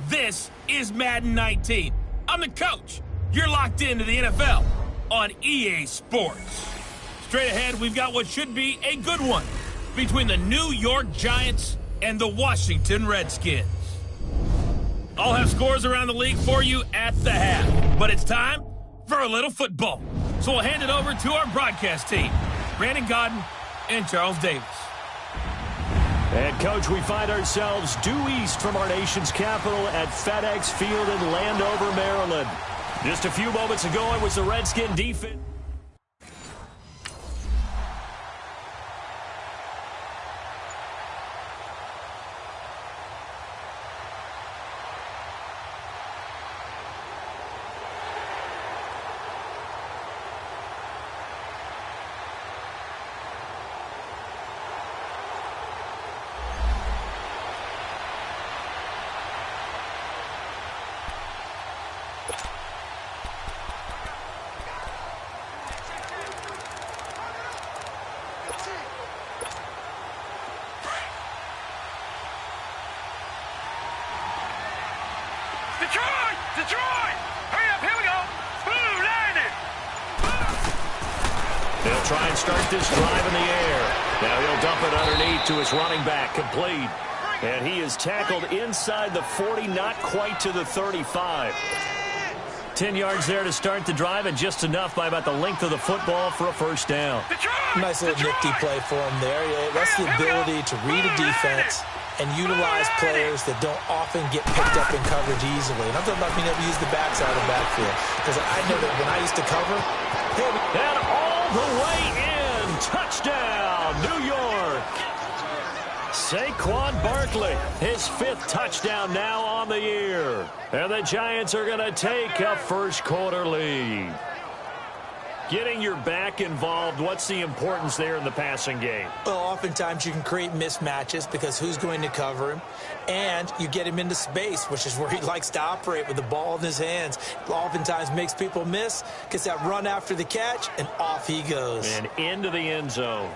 This is Madden 19. I'm the coach. You're locked into the NFL on EA Sports. Straight ahead, we've got what should be a good one between the New York Giants and the Washington Redskins. I'll have scores around the league for you at the half, but it's time for a little football. So we'll hand it over to our broadcast team, Brandon Godden and Charles Davis. And, Coach, we find ourselves due east from our nation's capital at FedEx Field in Landover, Maryland. Just a few moments ago, it was the Redskin defense. Detroit! Hurry up, here we go! Blue, landed! They'll try and start this drive in the air. Now he'll dump it underneath to his running back, complete. And he is tackled inside the 40, not quite to the 35. 10 yards there to start the drive, and just enough by about the length of the football for a first down. Nice little nifty play for him there. Yeah, that's the ability to read a defense and utilize players that don't often get picked up in coverage easily. And I'm talking about being able to use the backside of the backfield. Because I know that when I used to cover, and all the way in. Touchdown, New York. Saquon Barkley, his 5th touchdown now on the year. And the Giants are going to take a first quarter lead. Getting your back involved, what's the importance there in the passing game? Well, oftentimes you can create mismatches because who's going to cover him? And you get him into space, which is where he likes to operate with the ball in his hands. Oftentimes makes people miss, gets that run after the catch, and off he goes. And into the end zone.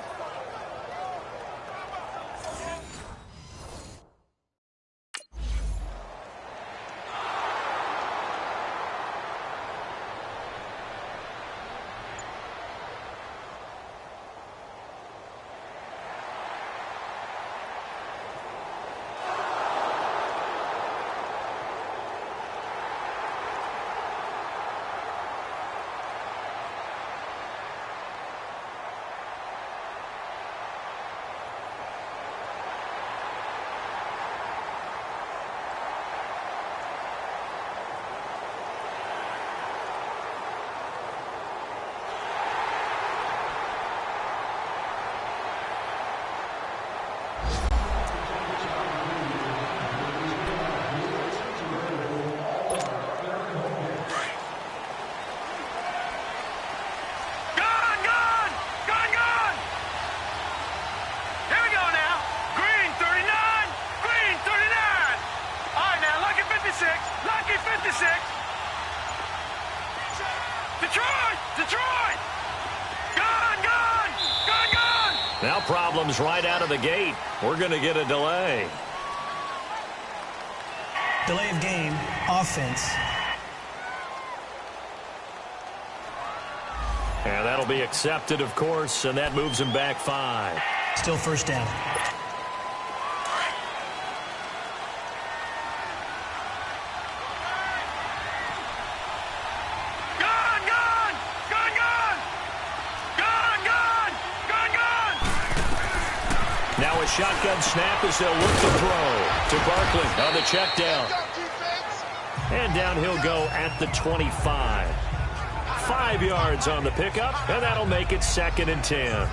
Detroit! Gone! Now problems right out of the gate. We're going to get a delay. Delay of game, offense. And that'll be accepted, of course, and that moves him back 5. Still first down. Now a shotgun snap as they'll look to throw to Barkley on the check down. And down he'll go at the 25. 5 yards on the pickup, and that'll make it 2nd and 10.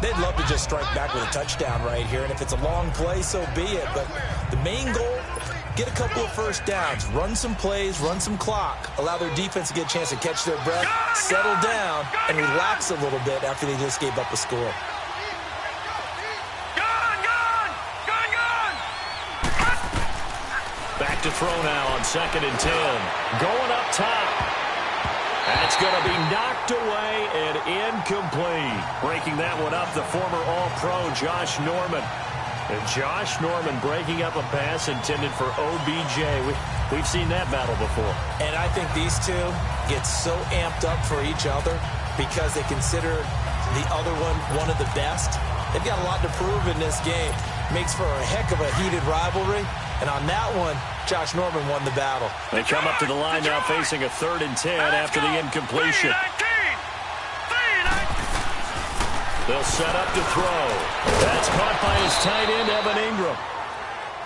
They'd love to just strike back with a touchdown right here, and if it's a long play, so be it. But the main goal, get a couple of first downs, run some plays, run some clock, allow their defense to get a chance to catch their breath, settle down, and relax a little bit after they just gave up a score. Back to throw now on 2nd and 10. Going up top. That's going to be knocked away and incomplete. Breaking that one up, the former All-Pro Josh Norman. And Josh Norman breaking up a pass intended for OBJ. We've seen that battle before. And I think these two get so amped up for each other because they consider the other one of the best. They've got a lot to prove in this game. Makes for a heck of a heated rivalry. And on that one, Josh Norman won the battle. They come up to the line now facing a 3rd and 10 after the incompletion. They'll set up to throw. That's caught by his tight end, Evan Ingram.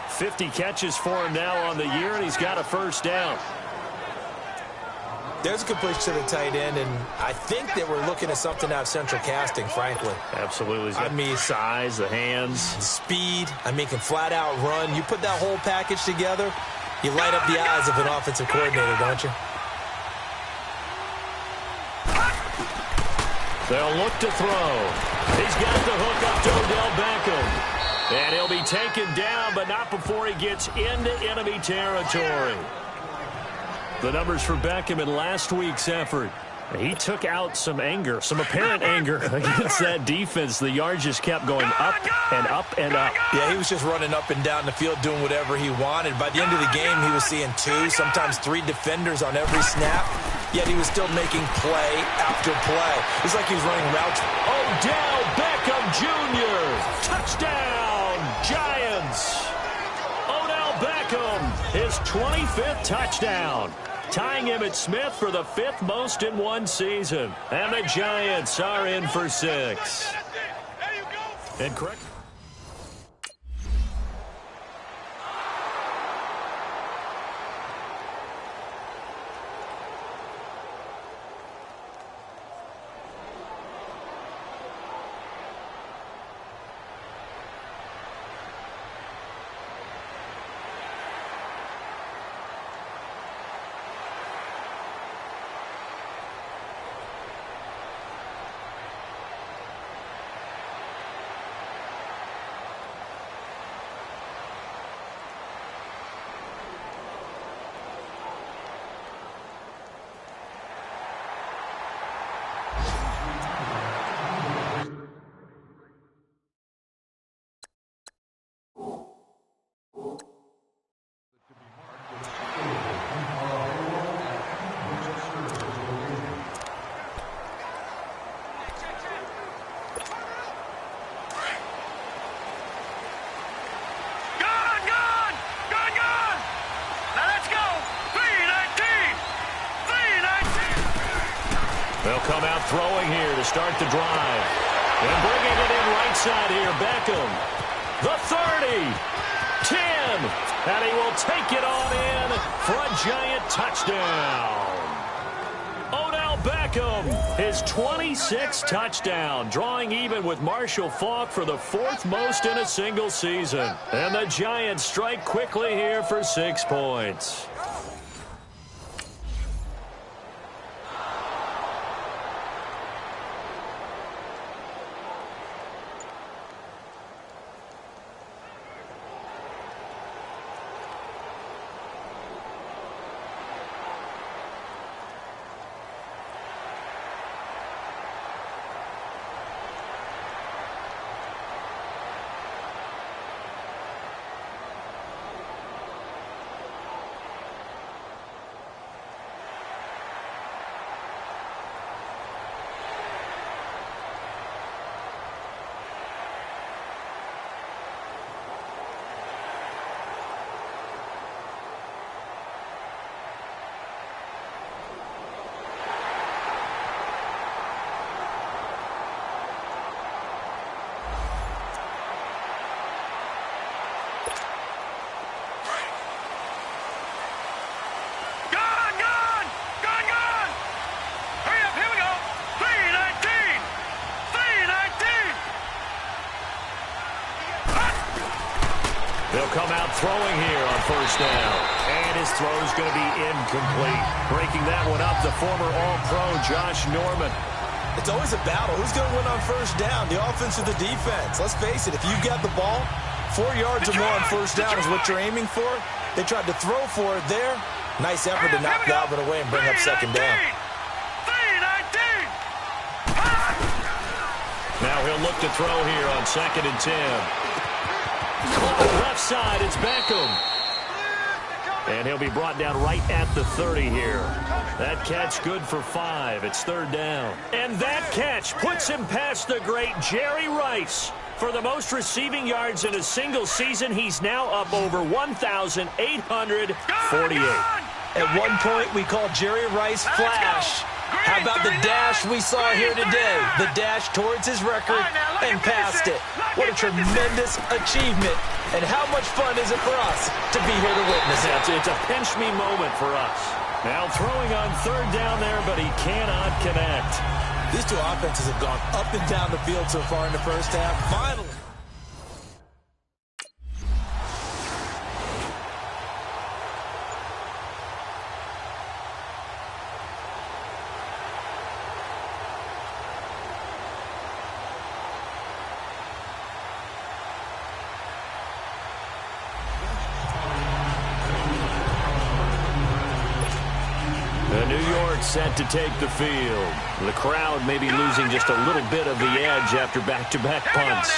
50 catches for him now on the year, and he's got a first down. There's a completion to the tight end, and I think that we're looking at something out of central casting, frankly. Absolutely. He's got the size, the hands. The speed. I mean, can flat out run. You put that whole package together, you light up the eyes of an offensive coordinator, don't you? They'll look to throw. He's got the hook up to Odell Beckham. And he'll be taken down, but not before he gets into enemy territory. The numbers for Beckham in last week's effort. He took out some anger, some apparent anger against that defense. The yards just kept going up and up and up. Yeah, he was just running up and down the field doing whatever he wanted. By the end of the game, he was seeing 2, sometimes 3 defenders on every snap. Yet he was still making play after play. It was like he was running routes. Odell Beckham Jr. Touchdown, Giants. Odell Beckham, his 25th touchdown. Tying Emmitt Smith for the 5th most in one season. And the Giants are in for 6. And correct. They'll come out throwing here to start the drive. And bringing it in right side here, Beckham. The 30, 10, and he will take it on in for a Giant touchdown. Odell Beckham, his 26th touchdown, drawing even with Marshall Faulk for the 4th most in a single season. And the Giants strike quickly here for 6 points. They'll come out throwing here on first down. And his throw is going to be incomplete. Breaking that one up, the former All-Pro Josh Norman. It's always a battle. Who's going to win on first down, the offense or the defense? Let's face it, if you've got the ball, 4 yards or more on first down is what you're aiming for. They tried to throw for it there. Nice effort to knock Galvin away and bring up second down. Now he'll look to throw here on 2nd and 10. Caught left side, it's Beckham. And he'll be brought down right at the 30 here. That catch good for 5. It's third down. And that catch puts him past the great Jerry Rice. For the most receiving yards in a single season, he's now up over 1,848. At one point, we called Jerry Rice Flash. How about the dash we saw here today? The dash towards his record and past it. What a tremendous achievement. And how much fun is it for us to be here to witness it? It's a pinch-me moment for us. Now throwing on third down there, but he cannot connect. These two offenses have gone up and down the field so far in the first half. Finally. Set to take the field. The crowd may be losing just a little bit of the edge after back-to-back punts.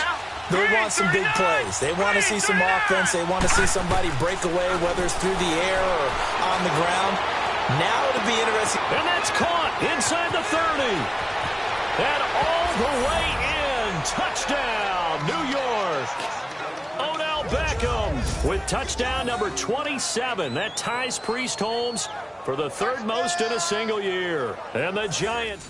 They want some big plays. They want to see some offense. They want to see somebody break away, whether it's through the air or on the ground. Now it'll be interesting. And that's caught inside the 30. And all the way in. Touchdown, New York. Odell Beckham with touchdown number 27. That ties Priest Holmes for the third most in a single year. And the Giants.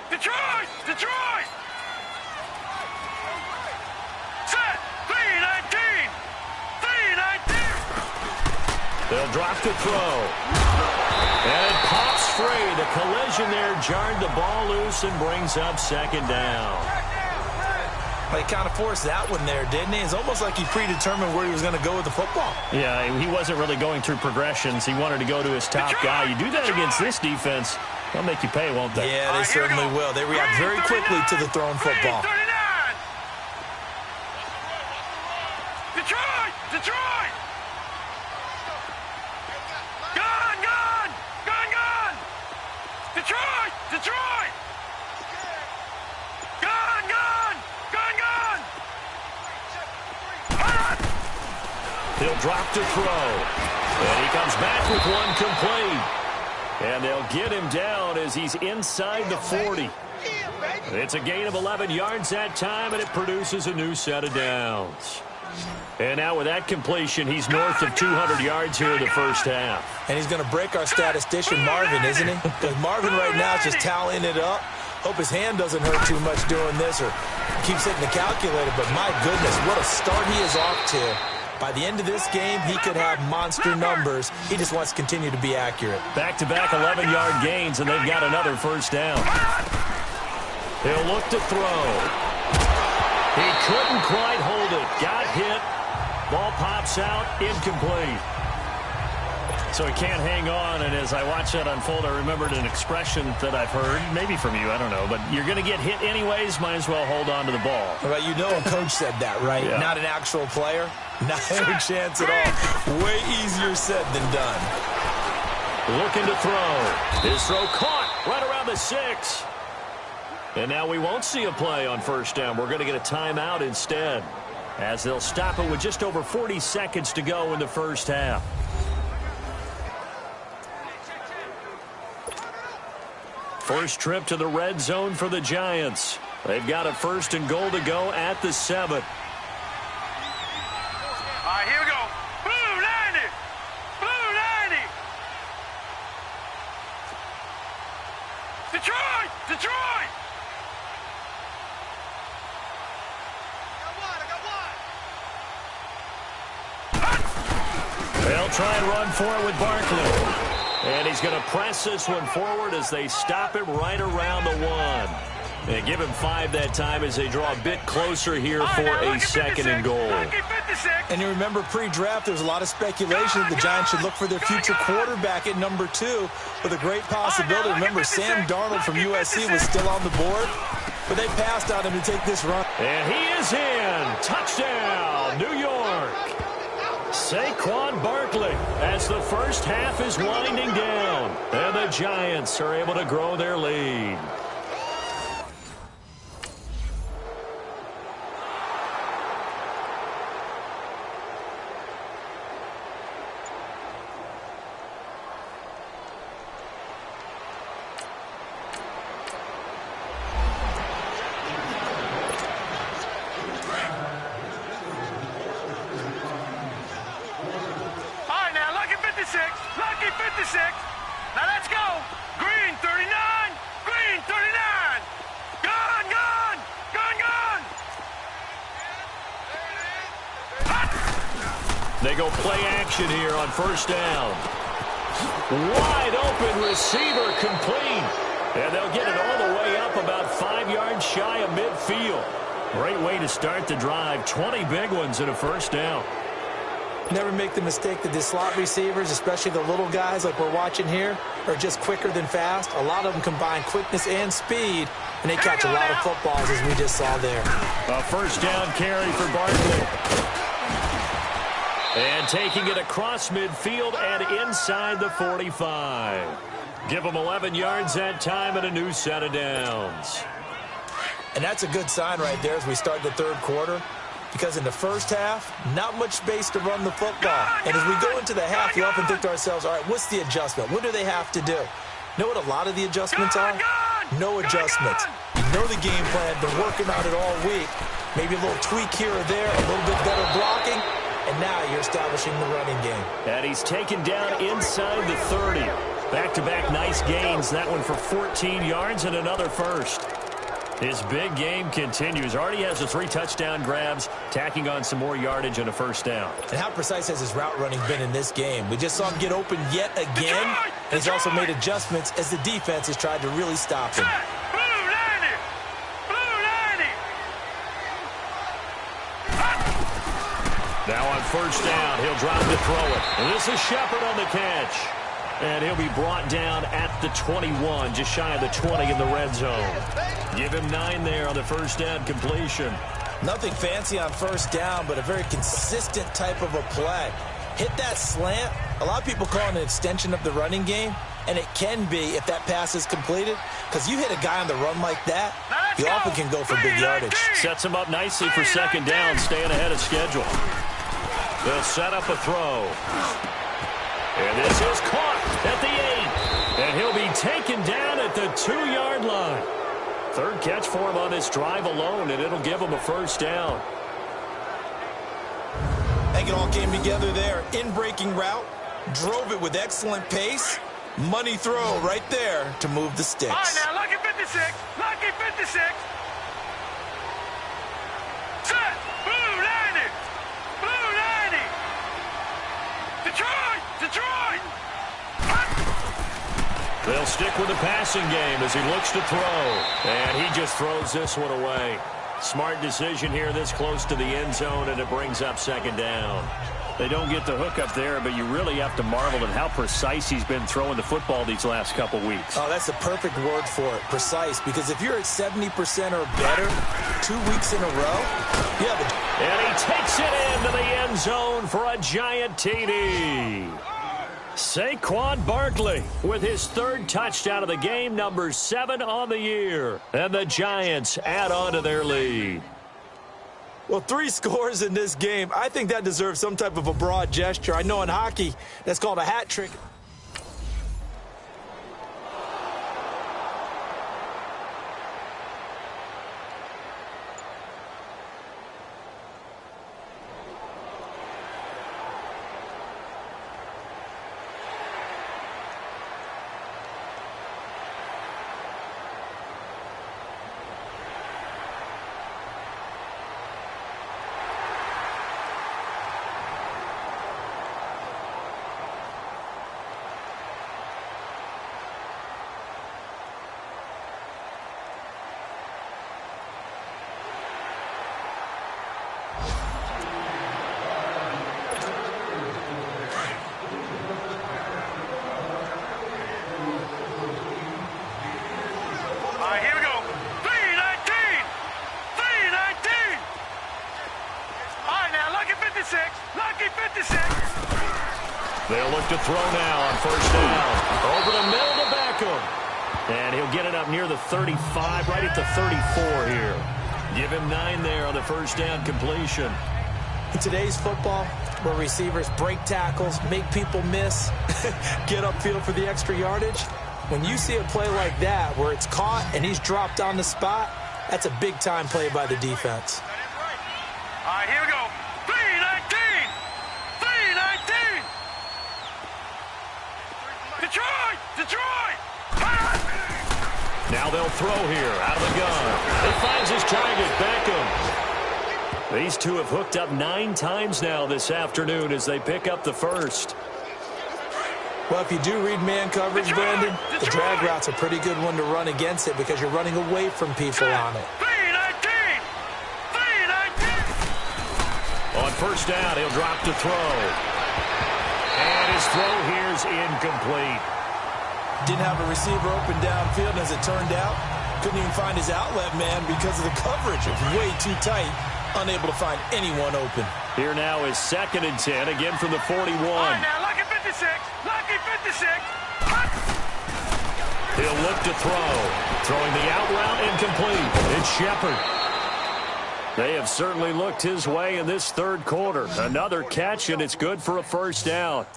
Detroit! Detroit! Set! 319! 319! They'll drop to throw. And it pops free. The collision there jarred the ball loose and brings up second down. He kind of forced that one there, didn't he? It's almost like he predetermined where he was going to go with the football. Yeah, he wasn't really going through progressions. He wanted to go to his top guy. You do that against this defense, they'll make you pay, won't they? Yeah, they certainly will. They react very quickly to the thrown football. Detroit! Detroit! Gone! Gone! Gone! Gone! Detroit! Detroit! Gone! Gone! Gone! Gone! He'll drop to throw. And he comes back with one complete. And they'll get him down as he's inside the 40. It's a gain of 11 yards that time, and it produces a new set of downs. And now with that completion, he's north of 200 yards here in the first half. And he's going to break our statistician, Marvin, isn't he? Because Marvin right now is just tallying it up. Hope his hand doesn't hurt too much doing this or keeps hitting the calculator. But my goodness, what a start he is off to. By the end of this game, he could have monster numbers. He just wants to continue to be accurate. Back-to-back 11-yard gains, and they've got another first down. He'll look to throw. He couldn't quite hold it. Got hit. Ball pops out. Incomplete. So he can't hang on, and as I watch that unfold, I remembered an expression that I've heard, maybe from you, I don't know, but you're going to get hit anyways, might as well hold on to the ball. Well, you know a coach said that, right? Yeah. Not an actual player. Not a chance at all. Way easier said than done. Looking to throw. His throw caught right around the 6. And now we won't see a play on first down. We're going to get a timeout instead, as they'll stop it with just over 40 seconds to go in the first half. First trip to the red zone for the Giants. They've got a first and goal to go at the 7. All right, here we go. Blue 90! Blue 90! Detroit! Detroit! They'll try and run for it with Barkley. And he's going to press this one forward as they stop him right around the 1. And give him 5 that time as they draw a bit closer here for a second and goal. And you remember pre-draft, there was a lot of speculation that the Giants should look for their future quarterback at number 2 with a great possibility. Remember, Sam Darnold from USC was still on the board, but they passed on him to take this run. And he is in. Touchdown, New York. Saquon Barkley as the first half is winding down. And the Giants are able to grow their lead. Lucky 56. Now let's go. Green 39. Green 39. Gone, gone. Gone, gone. They go play action here on first down. Wide open receiver complete. And they'll get it all the way up about 5 yards shy of midfield. Great way to start the drive. 20 big ones and a first down. Never make the mistake that the slot receivers, especially the little guys like we're watching here, are just quicker than fast. A lot of them combine quickness and speed, and they catch a lot of footballs, as we just saw there. A first down carry for Barkley. And taking it across midfield and inside the 45. Give them 11 yards that time and a new set of downs. And that's a good sign right there as we start the third quarter. Because in the first half, not much space to run the football. And as we go into the half, we often think to ourselves, all right, what's the adjustment? What do they have to do? Know what a lot of the adjustments are? No adjustments. You know the game plan, been working on it all week. Maybe a little tweak here or there, a little bit better blocking, and now you're establishing the running game. And he's taken down inside the 30. Back-to-back nice gains. That one for 14 yards and another first. His big game continues. Already has the 3 touchdown grabs, tacking on some more yardage and a first down. And how precise has his route running been in this game? We just saw him get open yet again. And he's also made adjustments as the defense has tried to really stop him. Now on first down, he'll drop to throw it. And this is Shepard on the catch. And he'll be brought down at the 21, just shy of the 20 in the red zone. Give him 9 there on the first down completion. Nothing fancy on first down, but a very consistent type of a play. Hit that slant. A lot of people call it an extension of the running game, and it can be if that pass is completed, because you hit a guy on the run like that, you often can go for big yardage. Sets him up nicely for second down, staying ahead of schedule. They'll set up a throw. And this is caught at the 8. And he'll be taken down at the 2-yard line. Third catch for him on this drive alone, and it'll give him a first down. I think it all came together there. In-breaking route, drove it with excellent pace. Money throw right there to move the sticks. All right, now, lucky 56. Lucky 56. Set. Blue 90. Blue 90. Detroit. Detroit. They'll stick with the passing game as he looks to throw. And he just throws this one away. Smart decision here this close to the end zone, and it brings up second down. They don't get the hook up there, but you really have to marvel at how precise he's been throwing the football these last couple weeks. Oh, that's the perfect word for it, precise. Because if you're at 70% or better 2 weeks in a row, yeah. And he takes it into the end zone for a giant TD. Saquon Barkley with his 3rd touchdown of the game, number 7 on the year. And the Giants add on to their lead. Well, 3 scores in this game. I think that deserves some type of a broad gesture. I know in hockey, that's called a hat trick. 56. They'll look to throw now on first down. Over the middle to Beckham. And he'll get it up near the 35, right at the 34 here. Give him 9 there on the first down completion. In today's football, where receivers break tackles, make people miss, get upfield for the extra yardage, when you see a play like that where it's caught and he's dropped on the spot, that's a big-time play by the defense. All right, here we go. 3-19. 3-19. Detroit! Detroit! Now they'll throw here out of the gun. He finds his target, Beckham. These two have hooked up 9 times now this afternoon as they pick up the first. Well, if you do read man coverage, Brandon, the drag route's a pretty good one to run against it because you're running away from people on it. 3-19. 3-19. On first down, he'll drop to throw. And his throw here's incomplete. Didn't have a receiver open downfield, and as it turned out, couldn't even find his outlet man because of the coverage. It was way too tight, unable to find anyone open. Here now is 2nd and 10, again from the 41. All right, now, lucky 56. Lucky 56. He'll look to throw. Throwing the out route incomplete. It's Shepard. They have certainly looked his way in this third quarter. Another catch, and it's good for a first down.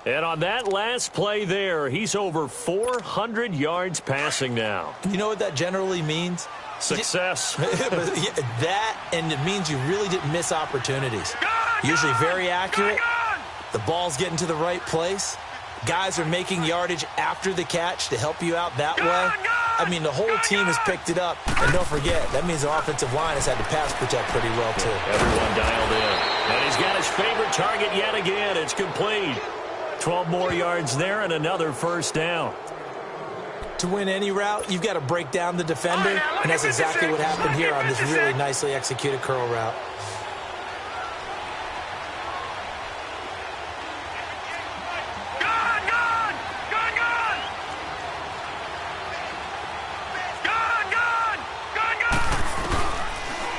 And on that last play there, he's over 400 yards passing now. You know what that generally means? Success. That, and it means you really didn't miss opportunities. Usually very accurate. The ball's getting to the right place. Guys are making yardage after the catch to help you out that way. I mean, the whole team has picked it up. And don't forget, that means the offensive line has had to pass protect pretty well, too. Everyone dialed in. And he's got his favorite target yet again. It's complete. 12 more yards there and another first down. To win any route, you've got to break down the defender, and that's exactly what happened here on this really nicely executed curl route.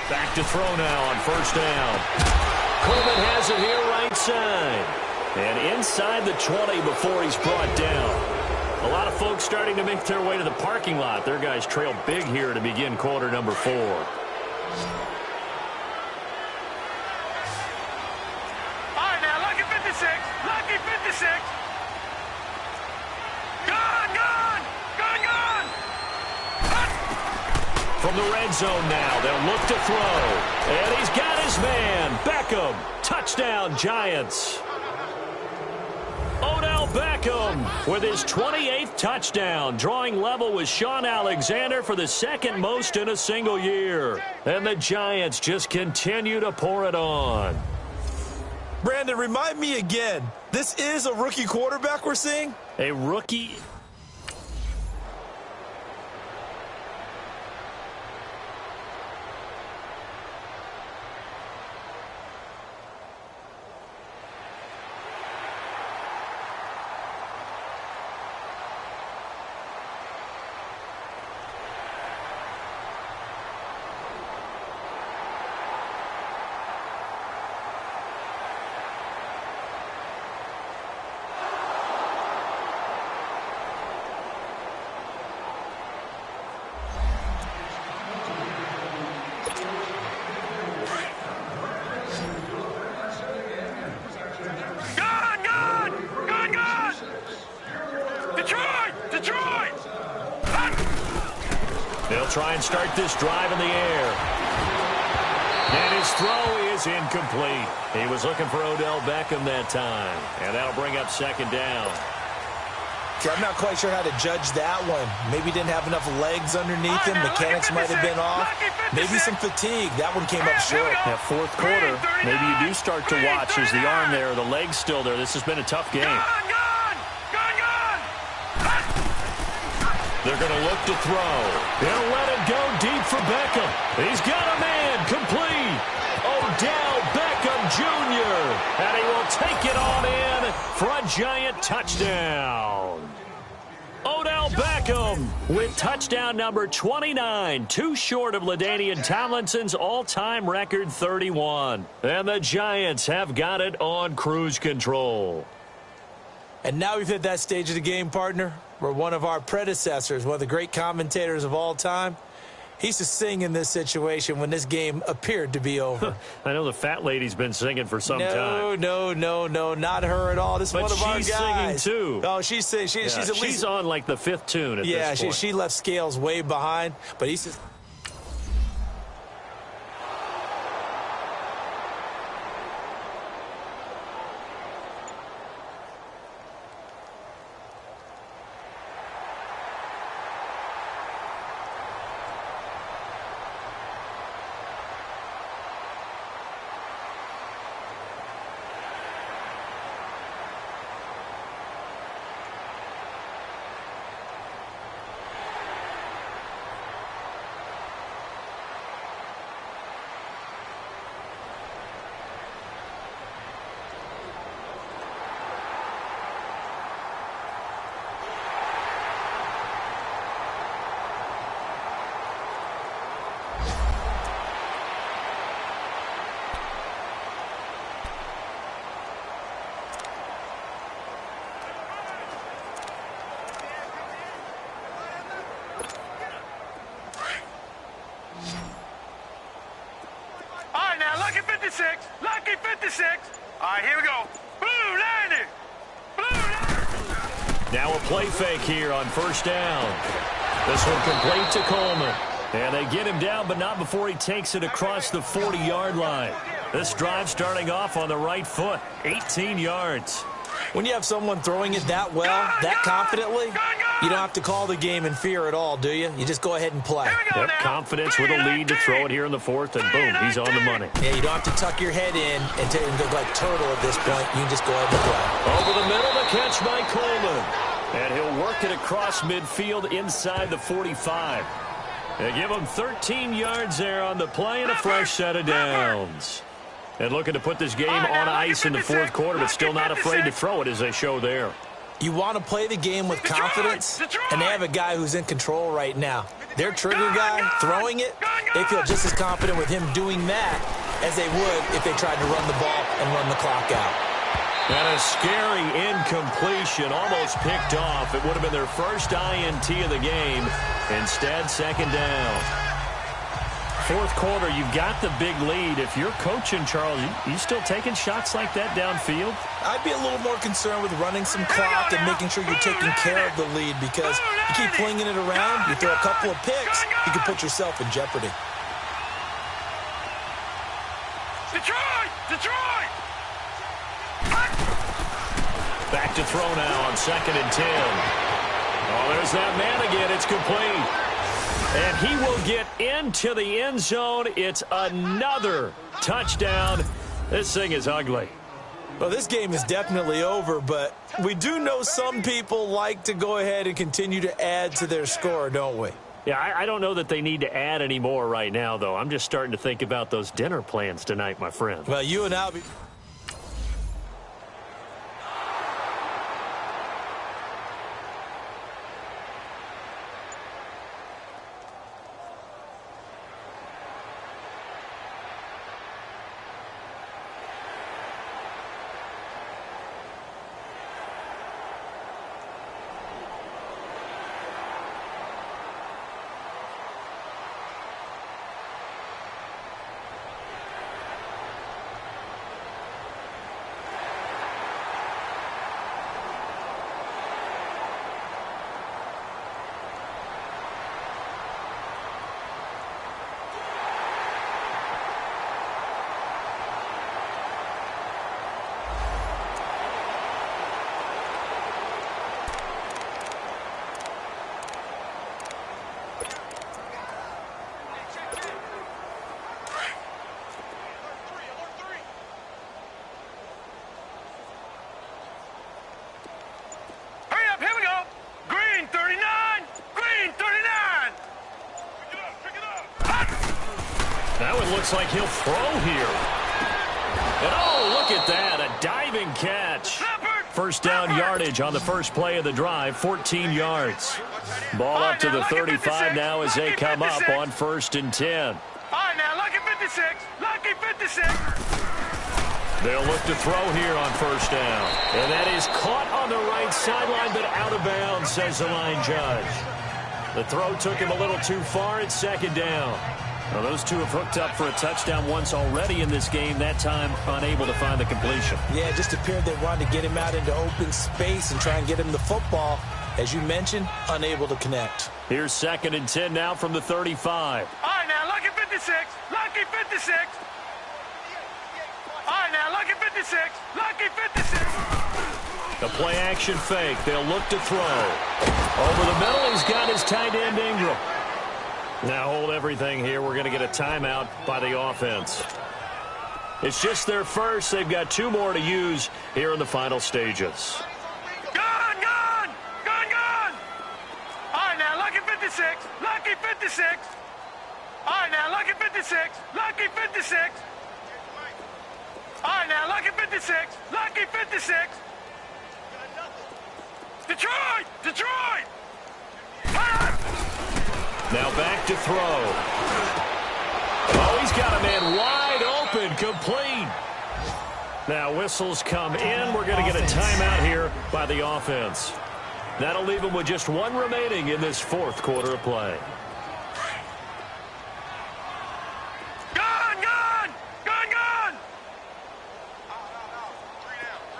Back to throw now on first down. Coleman has it here right side. And inside the 20 before he's brought down. A lot of folks starting to make their way to the parking lot. Their guys trail big here to begin quarter number 4. All right, now, lucky 56. Lucky 56. Gone! From the red zone now, they'll look to throw. And he's got his man, Beckham. Touchdown, Giants. Odell Beckham with his 28th touchdown, drawing level with Shaun Alexander for the 2nd most in a single year. And the Giants just continue to pour it on. Brandon, remind me again, this is a rookie quarterback we're seeing? A rookie... They'll try and start this drive in the air. And his throw is incomplete. He was looking for Odell Beckham that time. And that'll bring up 2nd down. Okay, I'm not quite sure how to judge that one. Maybe didn't have enough legs underneath him. Mechanics might have been off. Maybe some fatigue. That one came up short. Yeah, 4th quarter, maybe you do start to watch as the arm there, the leg's still there. This has been a tough game. They're going to look to throw. They'll let it go deep for Beckham. He's got a man complete. Odell Beckham Jr. And he will take it on in for a Giant touchdown. Odell Beckham with touchdown number 29, too short of LaDainian Tomlinson's all-time record 31. And the Giants have got it on cruise control. And now we've hit that stage of the game, partner, where one of our predecessors, one of the great commentators of all time, he used to sing in this situation when this game appeared to be over. I know the fat lady's been singing for some time. No, not her at all. This is one of our guys. But she's singing, too. Oh, she's singing. She's at least... She's on, like, the fifth tune at this point. She left Scales way behind, but he says... Lucky 56. Lucky 56. All right, here we go. Blue 90. Blue 90. Now a play fake here on first down. This one complete to Coleman. And they get him down, but not before he takes it across the 40-yard line. This drive starting off on the right foot, 18 yards. When you have someone throwing it that well, that confidently, you don't have to call the game in fear at all, do you? You just go ahead and play. Yep, confidence with a lead to throw it here in the fourth, and boom, he's on the money. Yeah, you don't have to tuck your head in and go like turtle at this point. You can just go ahead and play. Over the middle, the catch by Coleman. And he'll work it across midfield inside the 45. They give him 13 yards there on the play and a fresh set of downs. And looking to put this game on ice in the fourth quarter, but still not afraid to throw it as they show there. You want to play the game with confidence, and they have a guy who's in control right now. Their trigger guy throwing it, they feel just as confident with him doing that as they would if they tried to run the ball and run the clock out. And a scary incompletion, almost picked off. It would have been their first INT of the game. Instead, second down. Fourth quarter, you've got the big lead. If you're coaching, Charles, you still taking shots like that downfield? I'd be a little more concerned with running some clock and making sure you're taking care of the lead, because you keep flinging it around, you throw a couple of picks, you can put yourself in jeopardy. Detroit! Detroit! Back to throw now on 2nd and 10. Oh, there's that man again. It's complete. And he will get into the end zone. It's another touchdown. This thing is ugly. Well, this game is definitely over, but we do know some people like to go ahead and continue to add to their score, don't we? Yeah, I don't know that they need to add any more right now, though. I'm just starting to think about those dinner plans tonight, my friend. Well, you and I'll be... Looks like he'll throw here. And oh, look at that, a diving catch. Leopard, First down yardage on the first play of the drive, 14 yards. Ball up to the 35 now as they come up on 1st and 10. All right, now, lucky 56. Lucky 56. They'll look to throw here on 1st down. And that is caught on the right sideline, but out of bounds, says the line judge. The throw took him a little too far at 2nd down. Well, those two have hooked up for a touchdown once already in this game, that time unable to find the completion. Yeah, it just appeared they wanted to get him out into open space and try and get him the football. As you mentioned, unable to connect. Here's 2nd and 10 now from the 35. All right, now, lucky 56. Lucky 56. All right, now, lucky 56. Lucky 56. The play action fake. They'll look to throw. Over the middle, he's got his tight end Ingram. Now hold everything here. We're going to get a timeout by the offense. It's just their first. They've got 2 more to use here in the final stages. Gone, gone, gone, gone. All right, now, lucky 56. Lucky 56. All right, now, lucky 56. Lucky 56. All right, now, lucky 56. Lucky 56. Detroit! Detroit! Now back to throw. Oh, he's got a man wide open, complete. Now whistles come in. We're going to get a timeout here by the offense. That'll leave them with just 1 remaining in this 4th quarter of play. Gone, gone, gone, gone.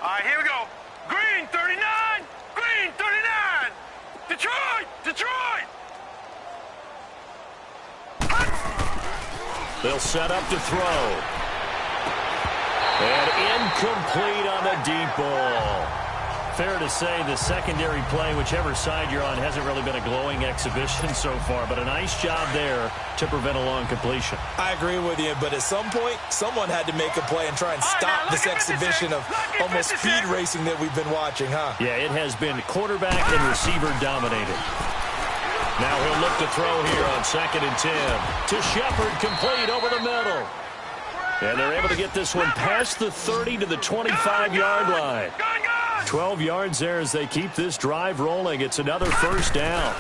All right, here we go. Green 39, green 39. Detroit, Detroit. They'll set up to throw. And incomplete on the deep ball. Fair to say the secondary play, whichever side you're on, hasn't really been a glowing exhibition so far, but a nice job there to prevent a long completion. I agree with you, but at some point, someone had to make a play and try and stop this exhibition of almost speed racing that we've been watching, huh? Yeah, it has been quarterback and receiver dominated. Now he'll look to throw here on 2nd and 10. To Shepard, complete over the middle. And they're able to get this one past the 30 to the 25-yard line. 12 yards there as they keep this drive rolling. It's another 1st down.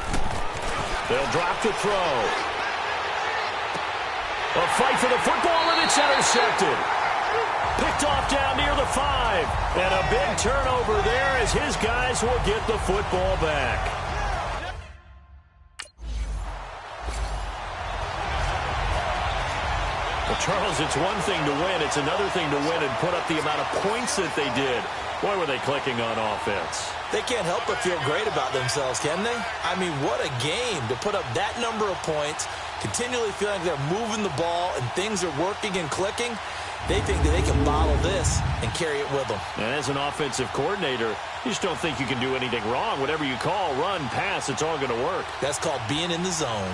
They'll drop the throw. A fight for the football, and it's intercepted. Picked off down near the 5. And a big turnover there as his guys will get the football back. Well, Charles, it's one thing to win. It's another thing to win and put up the amount of points that they did. Boy, were they clicking on offense. They can't help but feel great about themselves, can they? I mean, what a game to put up that number of points, continually feeling like they're moving the ball and things are working and clicking. They think that they can bottle this and carry it with them. And as an offensive coordinator, you just don't think you can do anything wrong. Whatever you call, run, pass, it's all going to work. That's called being in the zone.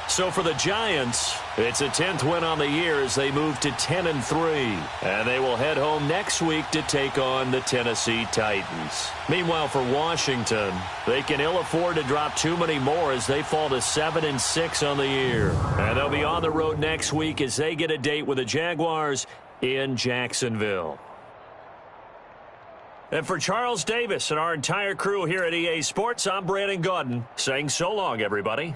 So for the Giants, it's a 10th win on the year as they move to 10-3. And they will head home next week to take on the Tennessee Titans. Meanwhile, for Washington, they can ill afford to drop too many more as they fall to 7-6 on the year. And they'll be on the road next week as they get a date with the Jaguars in Jacksonville. And for Charles Davis and our entire crew here at EA Sports, I'm Brandon Gaudin saying so long, everybody.